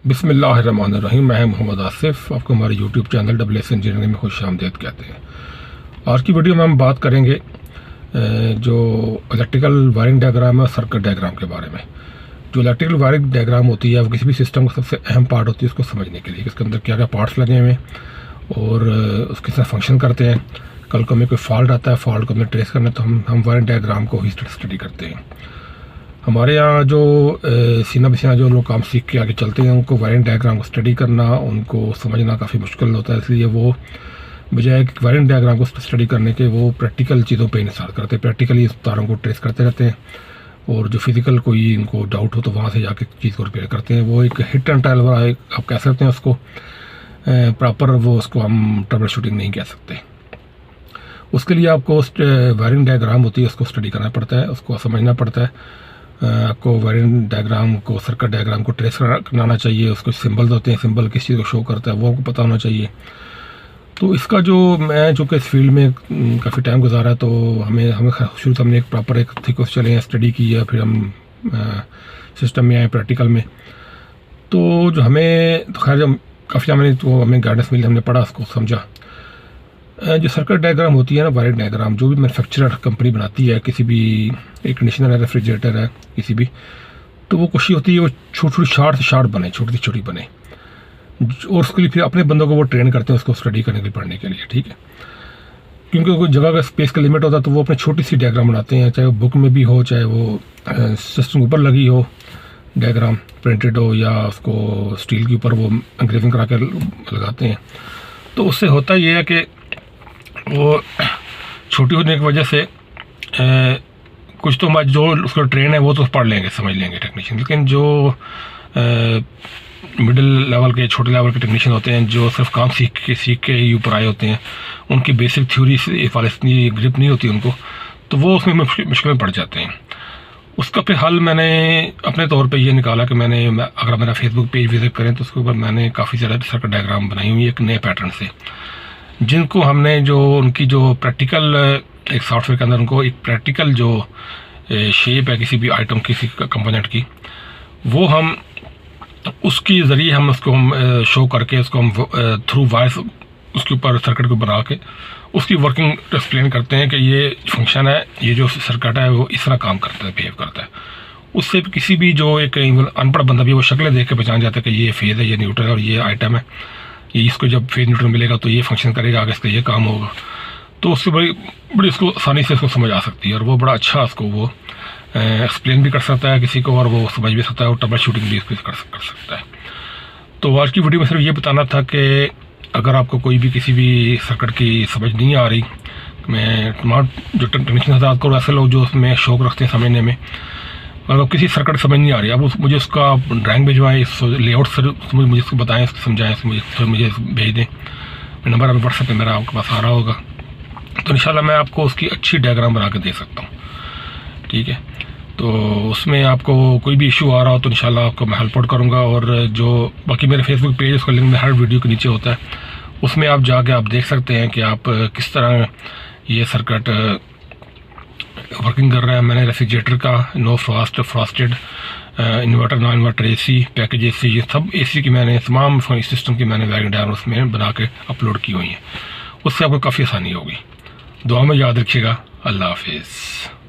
बिस्मिल्लाहिर्रहमानिर्रहीम। मैं मोहम्मद आसिफ, आपको हमारे यूट्यूब चैनल WS इंजीनियरिंग में खुश आमदीद कहते हैं। आज की वीडियो में हम बात करेंगे जो इलेक्ट्रिकल वायरिंग डायग्राम है, सर्किट डायग्राम के बारे में। जो इलेक्ट्रिकल वायरिंग डायग्राम होती है वो किसी भी सिस्टम का सबसे अहम पार्ट होती है उसको समझने के लिए, इसके अंदर क्या क्या पार्ट्स लगे हुए हैं और उसके साथ फंक्शन करते हैं। कल को हमें कोई फॉल्ट आता है, फॉल्ट को हमें ट्रेस करना है तो हम वायरिंग डायग्राम को ही स्टडी करते हैं। हमारे यहाँ जो सीना बसीना जो लोग काम सीख के आगे चलते हैं उनको वायरिंग डायग्राम को स्टडी करना, उनको समझना काफ़ी मुश्किल होता है, इसलिए वो बजाय वायरिंग डायग्राम को स्टडी करने के वो प्रैक्टिकल चीज़ों पे इंसार करते हैं, प्रैक्टिकली इस तारों को ट्रेस करते रहते हैं और जो फिज़िकल कोई इनको डाउट हो तो वहाँ से जाके चीज़ को रिपेयर करते हैं। वो एक हिट एंड ट्रायल वाला आप कह सकते हैं उसको, प्रॉपर वो उसको हम ट्रबल शूटिंग नहीं कह सकते। उसके लिए आपको वायरिंग डायग्राम होती है उसको स्टडी करना पड़ता है, उसको समझना पड़ता है। आपको वायरिंग डायग्राम को, सर्किट डायग्राम को ट्रेस करना चाहिए, उसको सिंबल्स होते हैं, सिंबल किस चीज़ को शो करता है वो आपको पता होना चाहिए। तो इसका जो मैं जो कि इस फील्ड में काफ़ी टाइम गुजारा है तो हमें शुरू से हमने एक प्रॉपर एक थिकोस चले हैं, स्टडी की है, फिर हम सिस्टम में आए प्रैक्टिकल में। तो जो हमें तो खैर जब काफ़ी टाइम तो हमें गाइडेंस मिली, हमने पढ़ा, उसको समझा। जो सर्किट डायग्राम होती है ना, वायरिंग डायग्राम जो भी मैन्युफैक्चरर कंपनी बनाती है, किसी भी एयर कंडीशनर है, रेफ्रिजरेटर है, किसी भी, तो वो कोशिश होती है वो छोटी छोटी शार्ट बने, छोटी छोटी बने, और उसके लिए फिर अपने बंदों को वो ट्रेन करते हैं उसको स्टडी करने के लिए, पढ़ने के लिए, ठीक है। क्योंकि कोई जगह का स्पेस का लिमिट होता है तो वो अपने छोटी सी डायग्राम बनाते हैं, चाहे वो बुक में भी हो, चाहे वो सिस्टम के ऊपर लगी हो डायग्राम, प्रिंटेड हो, या उसको स्टील के ऊपर वो एंग्रेविंग करा के लगाते हैं। तो उससे होता ये है कि वो छोटी होने की वजह से कुछ तो जो उसका ट्रेन है वो तो पढ़ लेंगे, समझ लेंगे टेक्नीशियन, लेकिन जो मिडिल लेवल के, छोटे लेवल के टेक्नीशियन होते हैं जो सिर्फ काम सीख के ही ऊपर आए होते हैं, उनकी बेसिक थ्योरी से वाले इतनी ग्रिप नहीं होती उनको, तो वो उसमें मुश्किल में पड़ जाते हैं। उसका फिर हल मैंने अपने तौर पे ये निकाला कि अगर मेरा फेसबुक पेज विजिट करें तो उसके ऊपर मैंने काफ़ी ज़्यादा सर्किट डायग्राम बनाई हुई है एक नए पैटर्न से, जिनको हमने जो उनकी जो प्रैक्टिकल एक सॉफ्टवेयर के अंदर उनको एक प्रैक्टिकल जो शेप है किसी भी आइटम, किसी कंपोनेंट की, वो हम उसके ज़रिए हम उसको हम शो करके उसको हम थ्रू वायर्स उसके ऊपर सर्किट को बना के उसकी वर्किंग एक्सप्लेन करते हैं कि ये फंक्शन है, ये जो सर्किट है वो इस तरह काम करता है, बिहेव करता है। उससे किसी भी जो एक अनपढ़ बंदा भी वो शक्लें देख के पहचान जाता है कि ये फेज़ है, ये न्यूट्रल है और ये आइटम है, ये इसको जब फेज न्यूट्रल मिलेगा तो ये फंक्शन करेगा, आगे इसका ये काम होगा। तो उससे बड़ी उसको आसानी से उसको समझ आ सकती है और वो बड़ा अच्छा उसको वो एक्सप्लेन भी कर सकता है किसी को और वो समझ भी सकता है और ट्रबल शूटिंग भी कर सकता है। तो आज की वीडियो में सिर्फ ये बताना था कि अगर आपको कोई भी किसी भी सर्किट की समझ नहीं आ रही, मैं तमाम जो टेक्नीशियन हज़रात को, ऐसे लोग जो उसमें शौक रखते हैं समझने में, अगर किसी सर्किट समझ नहीं आ रही, अब मुझे उसका ड्राइंग भिजवाएँ, लेआउट सर मुझे उसको बताएं, उसको समझाएं, मुझे भेज दें। नंबर अभी व्हाट्सएप पे मेरा आपके पास आ रहा होगा, तो इंशाल्लाह मैं आपको उसकी अच्छी डायग्राम बना के दे सकता हूँ, ठीक है। तो उसमें आपको कोई भी इशू आ रहा हो तो इंशाल्लाह आपको मैं हेल्प आउट करूँगा। और जो बाकी मेरे फेसबुक पेज उसका लिंक में हर वीडियो के नीचे होता है, उसमें आप जाके आप देख सकते हैं कि आप किस तरह ये सर्किट वर्किंग कर रहा है। मैंने रेफ्रिजरेटर का no frosted, inverter, non inverter, AC, package AC, ये सब AC की मैंने तमाम सिस्टम की मैंने वायरिंग डायग्राम उसमें बना के अपलोड की हुई हैं, उससे आपको काफ़ी आसानी होगी। दुआ में याद रखिएगा। अल्लाह हाफिज़।